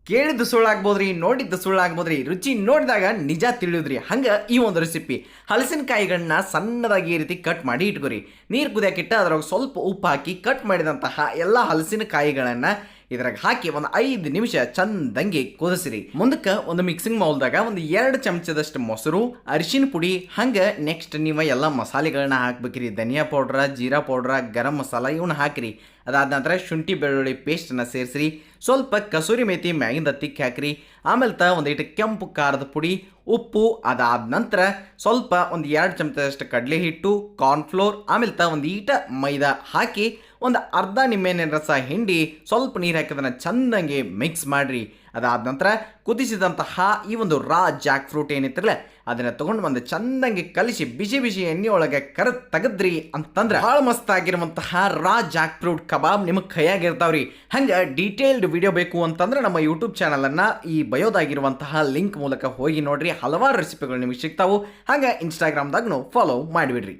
ಕೇಳಿದ್ದು ಸುಳ್ಳಾಗ್ಬೋದ್ರಿ, ನೋಡಿದ್ದು ಸುಳ್ಳಾಗ್ಬೋದ್ರಿ, ರುಚಿ ನೋಡಿದಾಗ ನಿಜ ತಿಳಿಯುದ್ರಿ. ಹಂಗೆ ಈ ಒಂದು ರೆಸಿಪಿ ಹಲಸಿನಕಾಯಿಗಳನ್ನ ಸಣ್ಣದಾಗಿ ಈ ರೀತಿ ಕಟ್ ಮಾಡಿ ಇಟ್ಕೊರಿ. ನೀರು ಕುದಿಯೋಕ್ಕಿಟ್ಟು ಅದ್ರಾಗ ಸ್ವಲ್ಪ ಉಪ್ಪು ಹಾಕಿ ಕಟ್ ಮಾಡಿದಂತಹ ಎಲ್ಲ ಹಲಸಿನಕಾಯಿಗಳನ್ನು ಇದ್ರಾಗ ಹಾಕಿ ಒಂದು 5 ನಿಮಿಷ ಚಂದಂಗಿ ಕುದಿಸ್ರಿ. ಮುಂದಕ್ಕೆ ಒಂದು ಮಿಕ್ಸಿಂಗ್ ಮೌಲ್ದಾಗ ಒಂದು 2 ಚಮಚದಷ್ಟು ಮೊಸರು, ಅರಿಶಿನ ಪುಡಿ, ಹಂಗೆ ನೆಕ್ಸ್ಟ್ ನೀವು ಎಲ್ಲ ಮಸಾಲೆಗಳನ್ನ ಹಾಕ್ಬೇಕ್ರಿ. ಧನಿಯಾ ಪೌಡ್ರ, ಜೀರಾ ಪೌಡ್ರ, ಗರಂ ಮಸಾಲ ಇವನ್ನ ಹಾಕಿರಿ. ಅದಾದ ನಂತರ ಶುಂಠಿ ಬೆಳ್ಳುಳ್ಳಿ ಪೇಸ್ಟನ್ನು ಸೇರಿಸ್ರಿ. ಸ್ವಲ್ಪ ಕಸೂರಿ ಮೇಥಿ ಮ್ಯಾಗಿಂದ ತಿಕ್ಕಿ ಹಾಕಿರಿ. ಆಮೇಲೆ ಒಂದಿಟ್ಟು ಕೆಂಪು ಖಾರದ ಪುಡಿ, ಉಪ್ಪು, ಅದಾದ ನಂತರ ಸ್ವಲ್ಪ ಒಂದು 2 ಚಮಚದಷ್ಟು ಕಡಲೆ ಹಿಟ್ಟು, ಕಾರ್ನ್ಫ್ಲೋರ್, ಆಮೇಲೆ ಒಂದು ಈಟ ಮೈದಾ ಹಾಕಿ ಒಂದು ಅರ್ಧ ನಿಂಬೆಹಣ್ಣಿನ ರಸ ಹಿಂಡಿ ಸ್ವಲ್ಪ ನೀರು ಹಾಕಿದನ್ನು ಚಂದಂಗೆ ಮಿಕ್ಸ್ ಮಾಡಿರಿ. ಅದಾದ ನಂತರ ಕುದಿಸಿದಂತಹ ಈ ಒಂದು ರಾ ಜಾಕ್ ಫ್ರೂಟ್ ಏನಿತ್ತಿರಲ್ಲ ಅದನ್ನು ತೊಗೊಂಡು ಒಂದು ಚಂದಂಗೆ ಕಲಿಸಿ ಬಿಸಿ ಬಿಸಿ ಎಣ್ಣೆ ಒಳಗೆ ತೆಗದ್ರಿ ಅಂತಂದ್ರೆ ಭಾಳ ಮಸ್ತ್ ಆಗಿರುವಂತಹ ರಾ ಜಾಕ್ ಫ್ರೂಟ್ ಕಬಾಬ್ ನಿಮಗೆ ಕೈಯಾಗಿರ್ತಾವ್ರಿ. ಹಂಗೆ ಡೀಟೇಲ್ಡ್ ವಿಡಿಯೋ ಬೇಕು ಅಂತಂದ್ರೆ ನಮ್ಮ ಯೂಟ್ಯೂಬ್ ಚಾನಲನ್ನು ಈ ಬಯೋದಾಗಿರುವಂತಹ ಲಿಂಕ್ ಮೂಲಕ ಹೋಗಿ ನೋಡ್ರಿ. ಹಲವಾರು ರೆಸಿಪಿಗಳು ನಿಮಗೆ ಸಿಗ್ತಾವು. ಹಾಗೆ ಇನ್ಸ್ಟಾಗ್ರಾಮ್ದಾಗೂ ಫಾಲೋ ಮಾಡಿಬಿಡ್ರಿ.